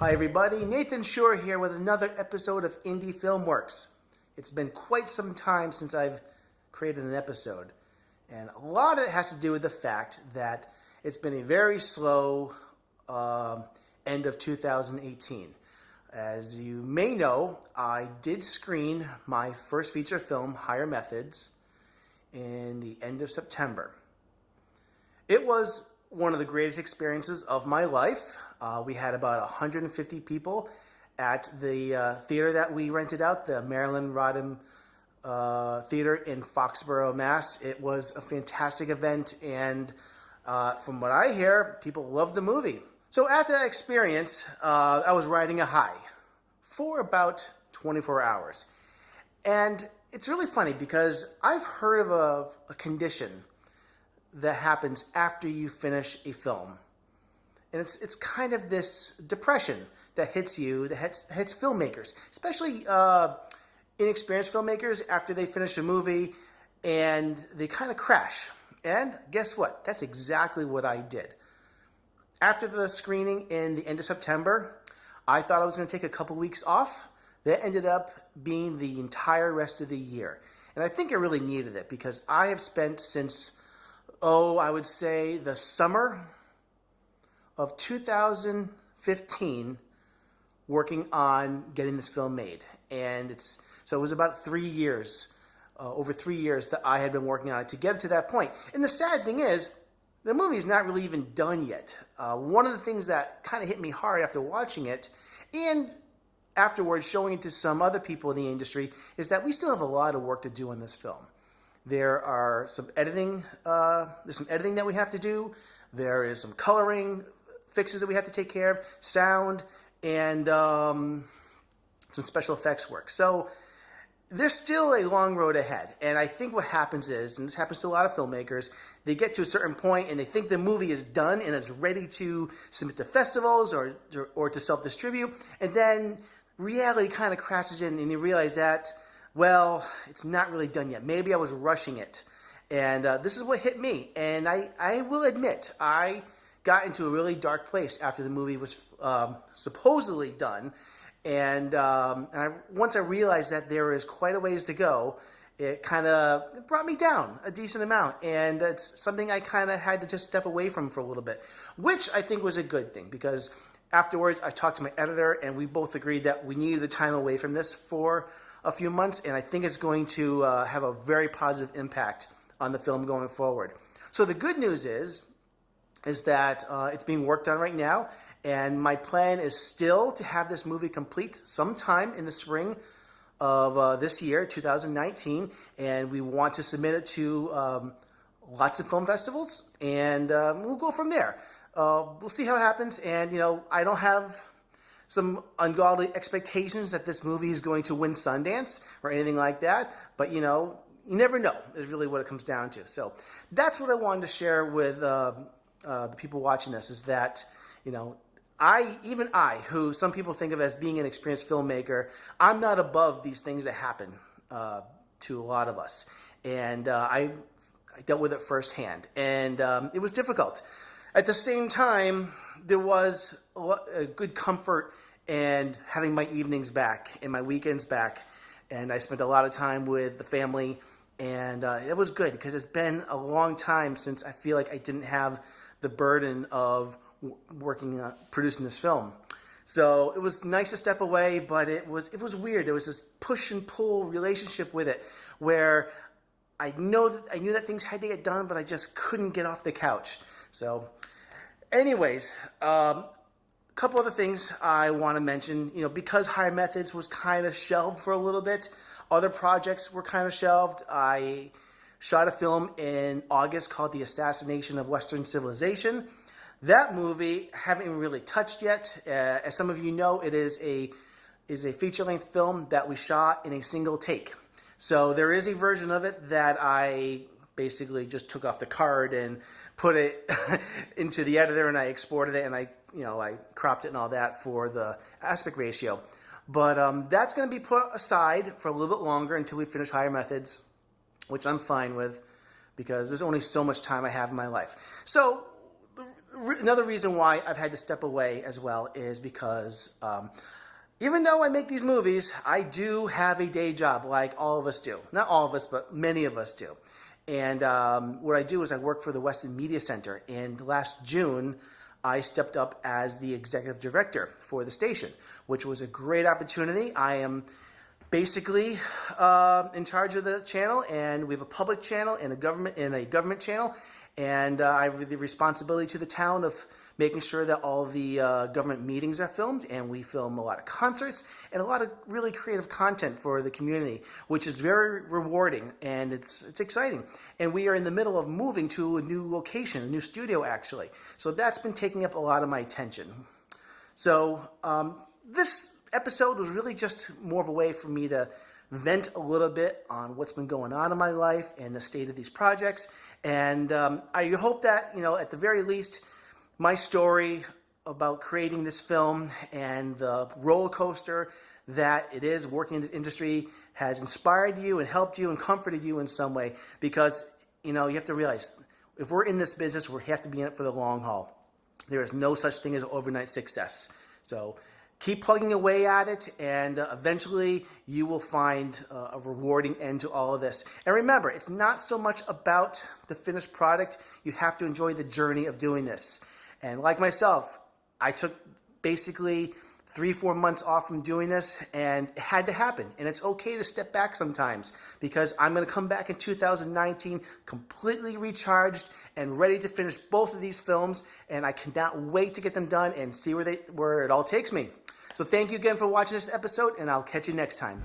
Hi everybody, Nathan Suher here with another episode of Indie Filmworks. It's been quite some time since I've created an episode, and a lot of it has to do with the fact that it's been a very slow end of 2018. As you may know, I did screen my first feature film, Higher Methods, in the end of September. It was one of the greatest experiences of my life. We had about 150 people at the theater that we rented out, the Maryland Rodham Theater in Foxborough, Mass. It was a fantastic event, and from what I hear, people loved the movie. So after that experience, I was riding a high for about 24 hours. And it's really funny because I've heard of a condition that happens after you finish a film. And it's kind of this depression that hits you, that hits filmmakers, especially inexperienced filmmakers after they finish a movie and they kind of crash. And guess what? That's exactly what I did. After the screening in the end of September, I thought I was going to take a couple weeks off. That ended up being the entire rest of the year. And I think I really needed it because I have spent since, I would say the summer of 2015 working on getting this film made. And so it was about 3 years, over 3 years that I had been working on it to get it to that point. And the sad thing is, the movie is not really even done yet. One of the things that kind of hit me hard after watching it, and afterwards showing it to some other people in the industry, is that we still have a lot of work to do on this film. There are some editing, there's some editing that we have to do. There is some coloring fixes that we have to take care of, sound, and some special effects work. So there's still a long road ahead. And I think what happens is, and this happens to a lot of filmmakers, they get to a certain point and they think the movie is done and it's ready to submit to festivals or to self-distribute. And then reality kind of crashes in and you realize that, well, it's not really done yet. Maybe I was rushing it. And this is what hit me. And I will admit, I got into a really dark place after the movie was supposedly done. And once I realized that there is quite a ways to go, it kind of brought me down a decent amount. And it's something I kind of had to just step away from for a little bit, which I think was a good thing because afterwards I talked to my editor and we both agreed that we needed the time away from this for a few months. And I think it's going to have a very positive impact on the film going forward. So the good news is that it's being worked on right now, and my plan is still to have this movie complete sometime in the spring of this year, 2019, and we want to submit it to lots of film festivals, and we'll go from there. We'll see how it happens, and I don't have some ungodly expectations that this movie is going to win Sundance or anything like that, but you never know is really what it comes down to. So that's what I wanted to share with the people watching this, is that, even I, who some people think of as being an experienced filmmaker, I'm not above these things that happen to a lot of us. And I dealt with it firsthand. And it was difficult. At the same time, there was a good comfort in having my evenings back and my weekends back. And I spent a lot of time with the family. And it was good because it's been a long time since I feel like I didn't have the burden of working on producing this film. So it was nice to step away, but it was weird. There was this push and pull relationship with it where I knew that things had to get done, but I just couldn't get off the couch. So anyways, a couple other things I want to mention. Because Higher Methods was kind of shelved for a little bit, other projects were kind of shelved. I shot a film in August called The Assassination of Western Civilization. That movie I haven't even really touched yet. As some of you know, it is a feature-length film that we shot in a single take. So there is a version of it that I basically just took off the card and put it into the editor, and I exported it, and I cropped it and all that for the aspect ratio. But that's going to be put aside for a little bit longer until we finish Higher Methods, which I'm fine with because there's only so much time I have in my life. So the another reason why I've had to step away as well is because even though I make these movies, I do have a day job like all of us do. Not all of us, but many of us do. And what I do is I work for the Weston Media Center. And last June, I stepped up as the executive director for the station, which was a great opportunity. I am basically in charge of the channel, and we have a public channel and a government channel. And I have the responsibility to the town of making sure that all the government meetings are filmed, and we film a lot of concerts and a lot of really creative content for the community, which is very rewarding, and it's exciting. And we are in the middle of moving to a new location, a new studio actually. So that's been taking up a lot of my attention. So this episode was really just more of a way for me to vent a little bit on what's been going on in my life and the state of these projects. And I hope that, at the very least, my story about creating this film and the roller coaster that it is working in the industry has inspired you and helped you and comforted you in some way. Because, you have to realize, if we're in this business, we have to be in it for the long haul. There is no such thing as overnight success. So keep plugging away at it, and eventually you will find a rewarding end to all of this. And remember, it's not so much about the finished product. You have to enjoy the journey of doing this. And like myself, I took basically 3-4 months off from doing this, and it had to happen. And it's okay to step back sometimes, because I'm going to come back in 2019 completely recharged and ready to finish both of these films. And I cannot wait to get them done and see where it all takes me. So thank you again for watching this episode, and I'll catch you next time.